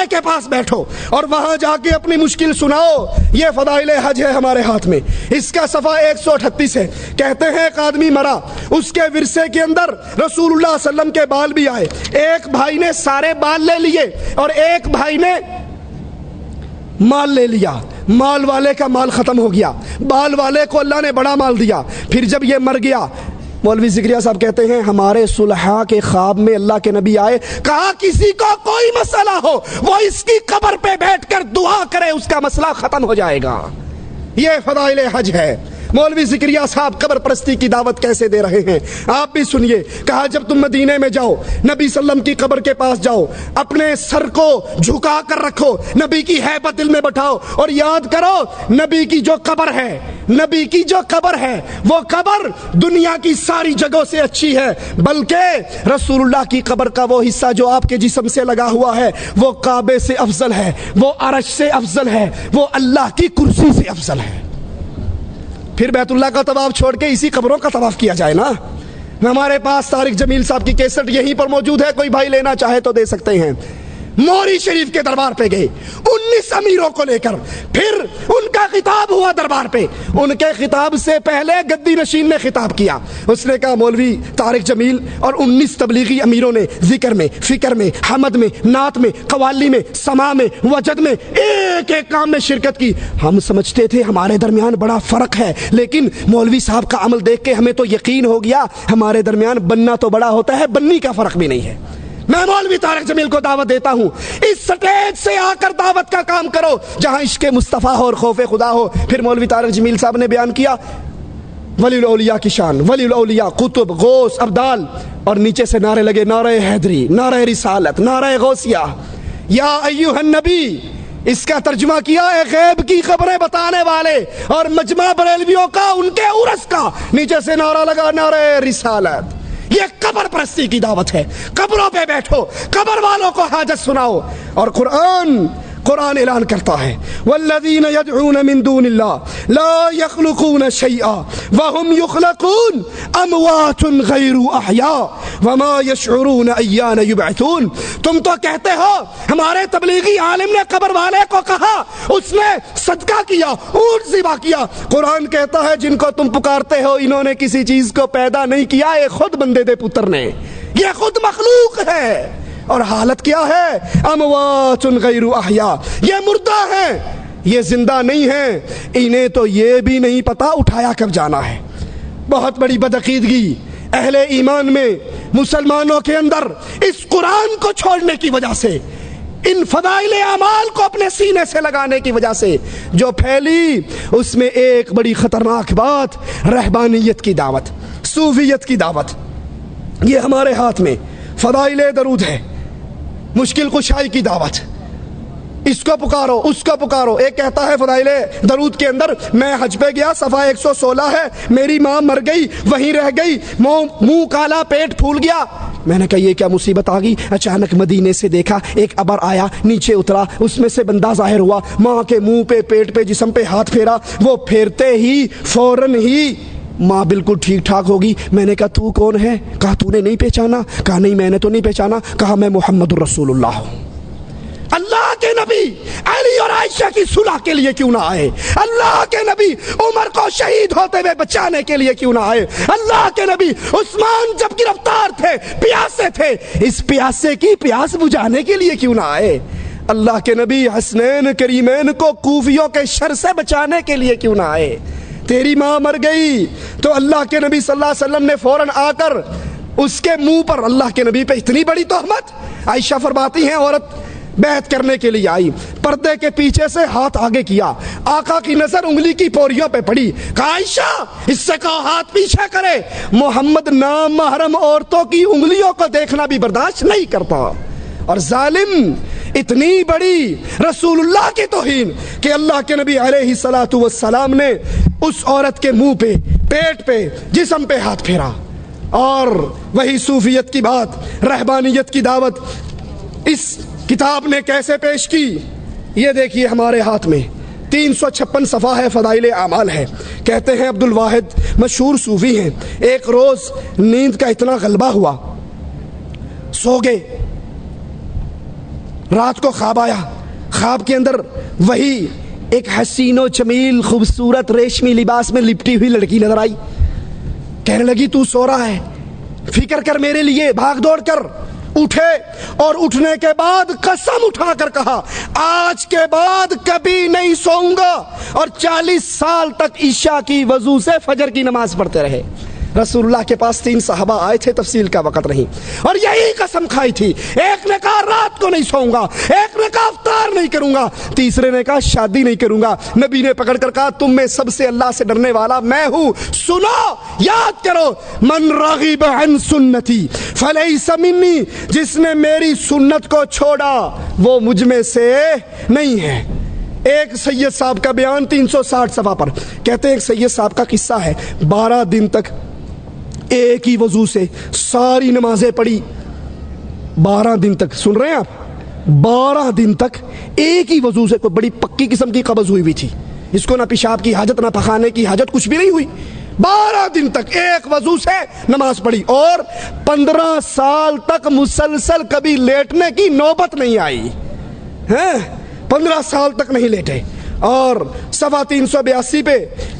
والے کے پاس بیٹھو اور وہاں جا کے اپنی مشکل سناؤ. یہ فضائل حج ہے ہمارے ہاتھ میں. اس کا صفحہ 138 ہے. کہتے ہیں ایک آدمی مرا, اس کے ورثے کے اندر رسول اللہ صلی اللہ علیہ وسلم کے بال بھی آئے. ایک بھائی نے سارے بال لے لیے اور ایک بھائی نے مال لے لیا. مال والے کا مال ختم ہو گیا, بال والے کو اللہ نے بڑا مال دیا. پھر جب یہ مر گیا, مولوی زکریا صاحب کہتے ہیں ہمارے صلحاء کے خواب میں اللہ کے نبی آئے, کہا کسی کو کوئی مسئلہ ہو وہ اس کی قبر پہ بیٹھ کر دعا کرے, اس کا مسئلہ ختم ہو جائے گا. یہ فضائل حج ہے. مولوی زکریا صاحب قبر پرستی کی دعوت کیسے دے رہے ہیں آپ بھی سنیے. کہا جب تم مدینے میں جاؤ, نبی صلی اللہ علیہ وسلم کی قبر کے پاس جاؤ, اپنے سر کو جھکا کر رکھو, نبی کی ہیبت دل میں بٹھاؤ اور یاد کرو نبی کی جو قبر ہے, نبی کی جو قبر ہے وہ قبر دنیا کی ساری جگہوں سے اچھی ہے, بلکہ رسول اللہ کی قبر کا وہ حصہ جو آپ کے جسم سے لگا ہوا ہے وہ کعبے سے افضل ہے, وہ عرش سے افضل ہے, وہ اللہ کی کرسی سے افضل ہے. پھر بیت اللہ کا طواف چھوڑ کے اسی قبروں کا طواف کیا جائے نا. ہمارے پاس طارق جمیل صاحب کی کیسٹ یہیں پر موجود ہے, کوئی بھائی لینا چاہے تو دے سکتے ہیں. موری شریف کے دربار پہ گئے 19 امیروں کو لے کر, پھر ان کا خطاب ہوا دربار پہ. ان کے خطاب سے پہلے گدی نشین نے خطاب کیا. اس نے کہا مولوی طارق جمیل اور 19 تبلیغی امیروں نے ذکر میں, فکر میں, حمد میں, نعت میں, قوالی میں, سما میں, وجد میں, ایک ایک کام میں شرکت کی. ہم سمجھتے تھے ہمارے درمیان بڑا فرق ہے, لیکن مولوی صاحب کا عمل دیکھ کے ہمیں تو یقین ہو گیا ہمارے درمیان بننا تو بڑا ہوتا ہے, بننی کا فرق بھی نہیں ہے. میں مولوی طارق جمیل کو دعوت دیتا ہوں, اس سٹیج سے آ کر دعوت کا کام کرو جہاں عشق مصطفیٰ ہو اور خوف خدا ہو. پھر مولوی طارق جمیل صاحب نے بیان کیا ولی الاولیاء کی شان, ولی الاولیاء, قطب, غوث, ابدال, اور نیچے سے نعرے لگے نعرہ حیدری, نعرہ رسالت, نعرہ غوثیہ, یا ایھا النبی. اس کا ترجمہ کیا ہے غیب کی خبریں بتانے والے اور مجمع بریلویوں کا, ان کے عرس کا. نیچے سے نعرہ لگا نعرہ رسالت. یہ قبر پرستی کی دعوت ہے. قبروں پہ بیٹھو, قبر والوں کو حاجت سناؤ. اور قرآن اعلان کرتا ہے والذین یدعون من دون اللہ لا یخلقون شیئا وهم یخلقون اموات غیر احیاء وما یشعرون ایان یبعثون. تم تو کہتے ہو ہمارے تبلیغی عالم نے قبر والے کو کہا, اس نے صدقہ کیا, اونٹ ذبح کیا. قرآن کہتا ہے جن کو تم پکارتے ہو انہوں نے کسی چیز کو پیدا نہیں کیا, یہ خود بندے دے پتر نے, یہ خود مخلوق ہے. اور حالت کیا ہے اموات غیر احیاء, یہ مردہ ہیں, یہ زندہ نہیں ہیں. انہیں تو یہ بھی نہیں پتا اٹھایا کب جانا ہے. بہت بڑی بدعقیدگی اہل ایمان میں, مسلمانوں کے اندر اس قرآن کو چھوڑنے کی وجہ سے, ان فضائل اعمال کو اپنے سینے سے لگانے کی وجہ سے جو پھیلی, اس میں ایک بڑی خطرناک بات رہبانیت کی دعوت, صوفیت کی دعوت. یہ ہمارے ہاتھ میں فضائل درود ہے, مشکل کشائی کی دعوت, اس کو پکارو اس کو پکارو. ایک کہتا ہے فضائل درود کے اندر میں حج پہ گیا, صفحہ 116 ہے, میری ماں مر گئی وہیں رہ گئی, منہ کالا پیٹ پھول گیا. میں نے کہا یہ کیا مصیبت آ گئی. اچانک مدینے سے دیکھا ایک ابر آیا, نیچے اترا, اس میں سے بندہ ظاہر ہوا, ماں کے منہ پہ, پیٹ پہ, جسم پہ ہاتھ پھیرا. وہ پھیرتے ہی فوراً ہی ماں بالکل ٹھیک ٹھاک ہوگی. میں نے کہا تو کون ہے؟ کہا تو نے نہیں پہچانا؟ کہا نہیں میں نے تو نہیں پہچانا. کہا میں محمد الرسول اللہ ہوں. اللہ کے نبی علی اور عائشہ کی صلح کے لیے کیوں نہ آئے؟ اللہ کے نبی عمر کو شہید ہوتے ہوئے بچانے کے لیے کیوں نہ آئے؟ اللہ کے نبی عثمان جب گرفتار تھے, پیاسے تھے, اس پیاسے کی پیاس بجھانے کے لیے کیوں نہ آئے؟ اللہ کے نبی حسنین کریمین کو کوفیوں کے شر سے بچانے کے لیے کیوں نہ آئے؟ تیری ماں مر گئی تو اللہ کے نبی صلی اللہ علیہ وسلم نے فوراً آ کر اس کے منہ پر, اللہ کے نبی پہ اتنی بڑی تہمت. عائشہ فرماتی ہیں عورت بیعت کرنے کے لیے آئی, پردے کے پیچھے سے ہاتھ آگے کیا, آقا کی نظر انگلی کی پوریوں پہ پڑی. کہا عائشہ اس سے کہو ہاتھ پیچھے کرے, محمد نام محرم عورتوں کی انگلیوں کو دیکھنا بھی برداشت نہیں کرتا. اور ظالم اتنی بڑی رسول اللہ کی توہین کہ اللہ کے نبی علیہ الصلوۃ والسلام نے اس عورت کے منہ پہ, پیٹ پہ, جسم پہ ہاتھ پھیرا. اور وہی صوفیت کی بات, رہبانیت کی دعوت اس کتاب نے کیسے پیش کی یہ دیکھیے. ہمارے ہاتھ میں 356 صفحہ ہے, فضائل اعمال ہے. کہتے ہیں عبد الواحد مشہور صوفی ہیں, ایک روز نیند کا اتنا غلبہ ہوا, سو گئے. رات کو خواب آیا، خواب کے اندر وہی ایک حسین و جمیل خوبصورت ریشمی لباس میں لپٹی ہوئی لڑکی نظر آئی. کہنے لگی تو سو رہا ہے، فکر کر میرے لیے، بھاگ دوڑ کر. اٹھے اور اٹھنے کے بعد قسم اٹھا کر کہا آج کے بعد کبھی نہیں سوؤں گا، اور 40 سال تک عشاء کی وضو سے فجر کی نماز پڑھتے رہے. رسول اللہ کے پاس 3 صحابہ آئے تھے، تفصیل کا وقت نہیں، اور یہی قسم کھائی تھی. ایک نے کہا رات کو نہیں سوؤں گا، ایک نے کہا افطار نہیں کروں گا، تیسرے نے کہا شادی نہیں کروں گا. نبی نے پکڑ کر کہا تم میں سب سے اللہ سے ڈرنے والا میں ہوں. سنو، یاد کرو، من رغب عن سنتی فلیس منی، جس نے میری سنت کو چھوڑا وہ مجھ میں سے نہیں ہے. ایک سید صاحب کا بیان 360 صفحہ پر، کہتے ہیں ایک سید صاحب کا قصہ ہے، 12 دن تک ایک ہی وضو سے ساری نمازیں پڑھی. 12 دن تک، سن رہے ہیں آپ، 12 دن تک ایک ہی وضو سے. کوئی بڑی پکی قسم کی قبض ہوئی تھی، اس کو نہ پیشاب کی حاجت نہ پخانے کی حاجت، کچھ بھی نہیں ہوئی. 12 دن تک ایک وضو سے نماز پڑھی، اور 15 سال تک مسلسل کبھی لیٹنے کی نوبت نہیں آئی. 15 سال تک نہیں لیٹے. اور صفحہ 382 پہ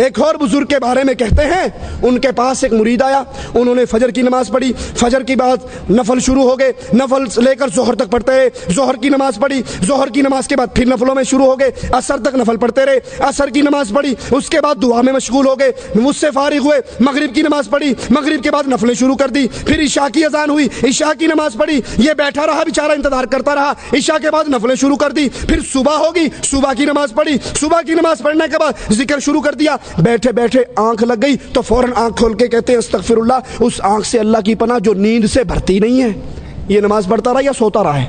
ایک اور بزرگ کے بارے میں کہتے ہیں، ان کے پاس ایک مرید آیا، انہوں نے فجر کی نماز پڑھی، فجر کی بعد نفل شروع ہو گئے، نفل لے کر ظہر تک پڑھتے رہے، ظہر کی نماز پڑھی، ظہر کی نماز کے بعد پھر نفلوں میں شروع ہو گئے، عصر تک نفل پڑھتے رہے، عصر کی نماز پڑھی، اس کے بعد دعا میں مشغول ہو گئے، مجھ سے فارغ ہوئے، مغرب کی نماز پڑھی، مغرب کے بعد نفلیں شروع کر دی، پھر عشاء کی اذان ہوئی، عشاء کی نماز پڑھی، یہ بیٹھا رہا بیچارہ انتظار کرتا رہا، عشاء کے بعد نفلیں شروع کر دی، پھر صبح ہوگی، صبح کی نماز پڑھی، صبح کی نماز پڑھنے کے بعد ذکر شروع کر دیا. بیٹھے بیٹھے آنکھ لگ گئی تو فوراً آنکھ کھول کے کہتے ہیں استغفر اللہ، اس آنکھ سے اللہ کی پناہ جو نیند سے بھرتی نہیں ہے. یہ نماز پڑھتا رہا یا سوتا رہا ہے؟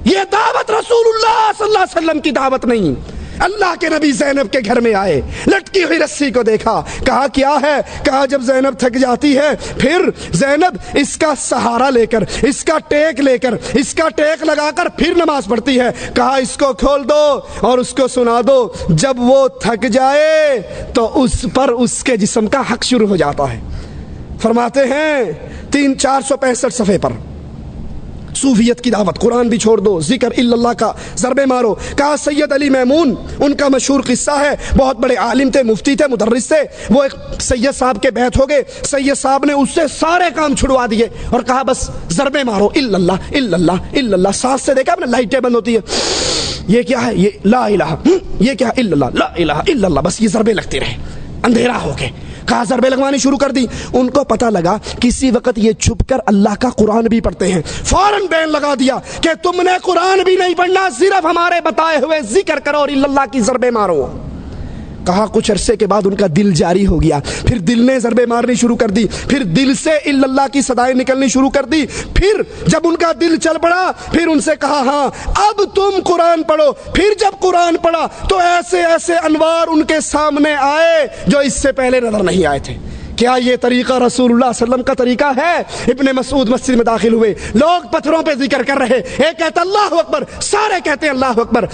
یہ دعوت رسول اللہ صلی اللہ علیہ وسلم کی دعوت نہیں. اللہ کے نبی زینب کے گھر میں آئے، لٹکی ہوئی رسی کو دیکھا، کہا کیا ہے؟ کہا جب زینب تھک جاتی ہے پھر زینب اس کا سہارا لے کر، اس کا ٹیک لے کر، اس کا ٹیک لگا کر پھر نماز پڑھتی ہے. کہا اس کو کھول دو اور اس کو سنا دو، جب وہ تھک جائے تو اس پر اس کے جسم کا حق شروع ہو جاتا ہے. فرماتے ہیں 465 صفحے پر، صوفیت کی دعوت، قرآن بھی چھوڑ دو، ذکر الا اللہ کا ضربے مارو. کہا سید علی میمون، ان کا مشہور قصہ ہے، بہت بڑے عالم تھے، مفتی تھے، مدرس تھے. وہ ایک سید صاحب کے بیعت ہو گئے، سید صاحب نے اس سے سارے کام چھڑوا دیے اور کہا بس ضربے مارو، الا اللہ الا اللہ الا اللہ. سانس سے دیکھا آپ نے، لائٹیں بند ہوتی ہے، یہ کیا ہے؟ یہ لا الہ، یہ کیا ہے؟ الا اللہ، لا الہ الا اللہ. بس یہ ضربے لگتے رہے، اندھیرا ہو کے. کہا ضربے لگوانی شروع کر دی. ان کو پتہ لگا کسی وقت یہ چھپ کر اللہ کا قرآن بھی پڑھتے ہیں. فوراً بین لگا دیا کہ تم نے قرآن بھی نہیں پڑھنا، صرف ہمارے بتائے ہوئے ذکر کرو اور اللہ کی ضربے مارو. کہا کچھ عرصے کے بعد ان کا دل جاری ہو گیا، پھر دل نے ضربے مارنی شروع کر دی، پھر دل سے الا اللہ کی صدائیں نکلنی شروع کر دی. پھر جب ان کا دل چل پڑا پھر ان سے کہا ہاں اب تم قرآن پڑھو. پھر جب قرآن پڑھا تو ایسے ایسے انوار ان کے سامنے آئے جو اس سے پہلے نظر نہیں آئے تھے. کیا یہ طریقہ رسول اللہ صلی اللہ علیہ وسلم کا طریقہ ہے؟ ابن مسعود مسجد میں داخل ہوئے، لوگ پتھروں پہ ذکر کر رہے، ایک کہتا اللہ اکبر، سارے کہتے ہیں اللہ اکبر.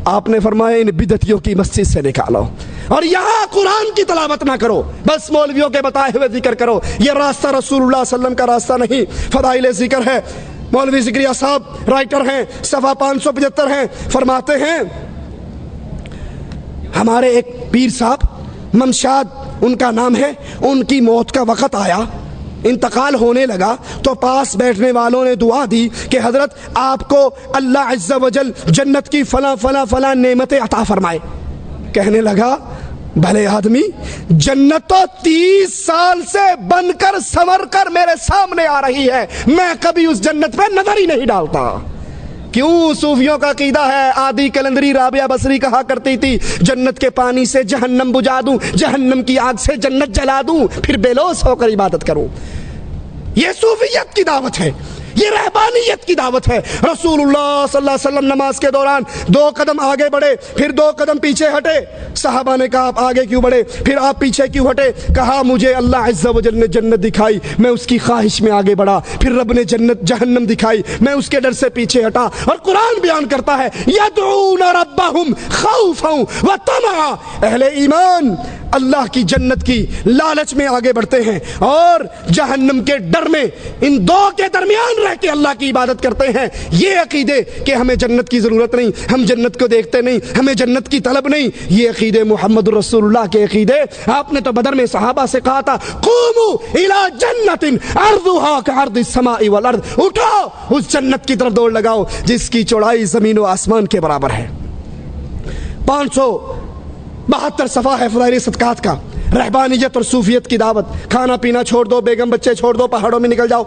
آپ نے فرمایا ان بدعتیوں کی مسجد سے نکالو اور یہاں قرآن کی تلاوت نہ کرو، بس مولویوں کے بتائے ہوئے ذکر کرو. یہ راستہ رسول اللہ صلی اللہ علیہ وسلم کا راستہ نہیں. فضائل ذکر ہے، مولوی ذکریہ صاحب رائٹر ہیں، صفحہ 575 ہیں، فرماتے ہیں ہمارے ایک پیر صاحب ممشاد ان کا نام ہے، ان کی موت کا وقت آیا، انتقال ہونے لگا تو پاس بیٹھنے والوں نے دعا دی کہ حضرت آپ کو اللہ عز و جل جنت کی فلاں فلاں فلاں نعمتیں عطا فرمائے. کہنے لگا بھلے آدمی، جنت تو 30 سال سے بن کر سنور کر میرے سامنے آ رہی ہے، میں کبھی اس جنت پہ نظر ہی نہیں ڈالتا. کیوں؟ صوفیوں کا عقیدہ ہے، آدی کلندری رابعہ بصری کہا کرتی تھی جنت کے پانی سے جہنم بجھا دوں، جہنم کی آگ سے جنت جلا دوں، پھر بے لوث ہو کر عبادت کروں. یہ صوفیت کی دعوت ہے، یہ رہبانیت کی دعوت ہے. رسول اللہ صلی اللہ علیہ وسلم نماز کے دوران 2 قدم آگے بڑھے، پھر 2 قدم پیچھے ہٹے. صحابہ نے کہا آپ آگے کیوں بڑھے؟ پھر آپ پیچھے کیوں ہٹے؟ کہا مجھے اللہ عز و جل نے جنت دکھائی، میں اس کی خواہش میں آگے بڑھا، پھر رب نے جہنم دکھائی، میں اس کے ڈر سے پیچھے ہٹا. اور قرآن بیان کرتا ہے یدعون ربہم خوفا وطمعا، اہل ایمان اللہ کی جنت کی لالچ میں آگے بڑھتے ہیں اور جہنم کے ڈر میں ان دو کے درمیان رہ کے اللہ کی عبادت کرتے ہیں. یہ عقیدے کہ ہمیں جنت کی ضرورت نہیں, ہم جنت کو دیکھتے نہیں, ہمیں جنت کی طلب نہیں, یہ عقیدے محمد رسول اللہ کے عقیدے. آپ نے تو بدر میں صحابہ سے کہا تھا قوموا الی جنت عرضھا کعرض السماء والارض, اٹھو اس جنت کی طرف دوڑ لگاؤ جس کی چوڑائی زمین و آسمان کے برابر ہے. 572 صفحہ ہے فضائل صدقات کا. رہبانیت اور صوفیت کی دعوت. کھانا پینا چھوڑ دو, بیگم بچے چھوڑ دو, پہاڑوں میں نکل جاؤ.